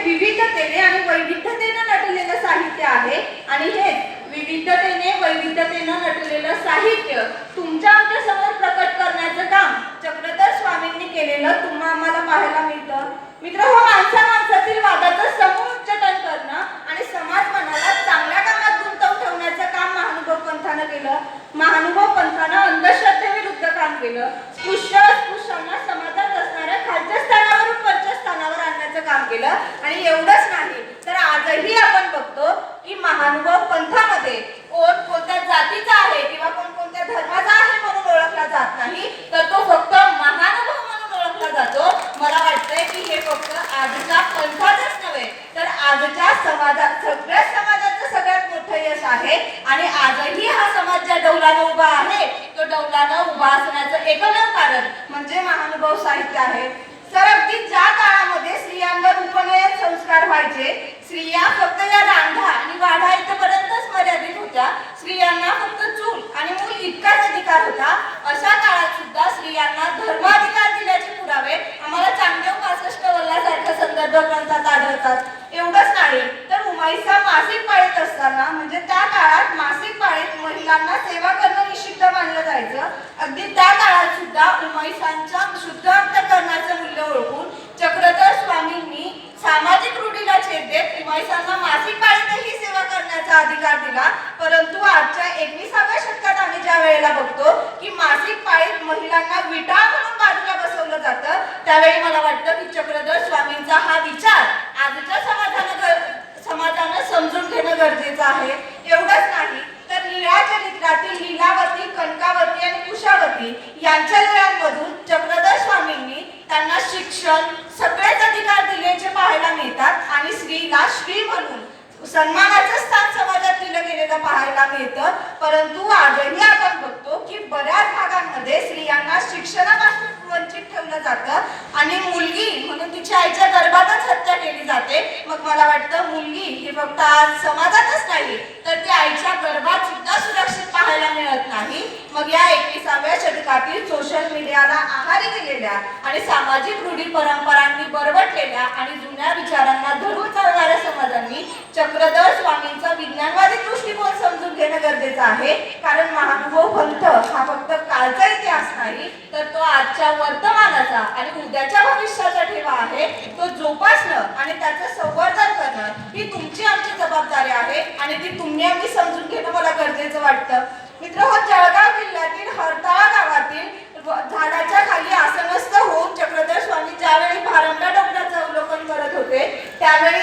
विविधतेने आणि वैविध्यतेने नटलेलं साहित्य आहे आणि हे विविधतेने वैविध्यतेने नटलेलं साहित्य तुमच्या आमच्या समोर प्रकट करण्याचं काम चक्रधर स्वामींनी केलेलं तुम्हा आम्हाला पाहायला मिळतं. मित्र हो, माणसातील वादाचं समुच्चटन करणं आणि समाज मनाला चांगल्या कामात गुंतवून ठेवण्याचं काम महानुभव पंथानं केलं. महानुभव पंथानं अंधश्रद्धेविरुद्ध काम केलं. स्पृश्य अस्पृश्यांना समाजात असणाऱ्या खालच्या स्थानावरून वरच्या स्थानावर आणण्याचं काम केलं. आणि एवढंच नाही तर आजही आपण बघतो की महानुभव पंथामध्ये कोण कोणत्या जातीचा आहे किंवा कोणत्या धर्माचा आहे म्हणून ओळखला जात नाही, तर तो फक्त महानुभव म्हणून ओळखला जातो. मला वाटतंय की हे फक्त आजच्या पंथाचंच नव्हे तर आजच्या समाजात सगळ्या समाजाचं सगळ्यात मोठं यश आहे. आणि आजही हा समाज ज्या डौलानं उभा आहे तो डौलानं उभा असण्याचं एकमेव कारण म्हणजे महानुभव साहित्य आहे. तर अगदी ज्या काळामध्ये स्त्रियांवर उपनयन संस्कार व्हायचे, स्त्रिया फक्त या रांधा आणि वाढा इथपर्यंतच मर्यादित होत्या, स्त्रियांना फक्त चूल आणि मूल इतकाच अधिकार होता, अशा काळात सुद्धा स्त्रियांना धर्माधिकार दिल्याचे पुरावे आम्हाला चांगदेव 65 वल्लासारख्या संदर्भ ग्रंथात आढळतात. एवढंच नाही तर उमाईसा मासिक पाळीत असताना म्हणजे त्या काळात मासिक पाळीत महिलांना सेवा करणं निषिद्ध मानलं जायचं. अगदी त्या काळात सुद्धा उमाईसांच्या शुद्ध अंतःकरणाचं मूल्य ओळखून चक्रधर स्वामींनी सामाजिक रूढीला छेद देत उमाईसांना मासिक पाळीतही सेवा करण्याचा अधिकार दिला. परंतु आजच्या 21व्या शतकात आम्ही ज्या वेळेला बघतो की मासिक पाळीत महिलांना विटाळ म्हणून बाजूला बसवलं जातं, त्यावेळी मला वाटतं की चक्रधर स्वामींचा हा विचार आजच्या समाजानं समजून घेणं गरजेचं आहे. एवढंच नाही तर लीळा चरित्रातील लीलावती, कनकावती आणि कुशावती यांच्या लीळांमधून चक्रधर स्वामींनी त्यांना शिक्षण सगळेच अधिकार दिल्याचे पाहायला मिळतात आणि स्त्रीला श्री म्हणून सन्मानाचं स्थान समाजात दिलं गेलेलं पाहायला मिळतं. परंतु आजही आपण बघतो की बऱ्याच भागांमध्ये स्त्रियांना शिक्षणापासून वंचित ठेवलं जातं आणि मुलगी म्हणून तिच्या आईच्या गर्भातच हत्या केली जाते. मग मला वाटतं मुलगी ही फक्त आज समाजातच नाही तर ती आईच्या गर्भात सुद्धा सुरक्षित पाहायला मिळत नाही. मग या 21व्या शतकातील सोशल मीडियाला आहारी गेलेल्या आणि सामाजिक रूढी परंपरांनी बरबटलेल्या आणि जुन्या विचारांना धरून चालणाऱ्या समाजांनी चक्रधर स्वामींचा विज्ञानवादी दृष्टिकोन समजून घेणं गरजेचं आहे. कारण महानुभव पंथ हा फक्त कालचा इतिहास नाही तर तो आजच्या वर्तमानाचा आणि उद्याच्या भविष्याचा ठेवा आहे. तो जोपासणं आणि त्याचं संवर्धन करणं ही तुमची आमची जबाबदारी आहे आणि ती तुम्ही आम्ही समजून घेणं मला गरजेचं वाटतं. मित्र, जळगाव जिल्ह्यातील हरताळा गावातील झाडाच्या खाली आसनस्थ होऊन चक्रधर स्वामी ज्यावेळी भारंडा डोंगराचं अवलोकन करत होते त्यावेळी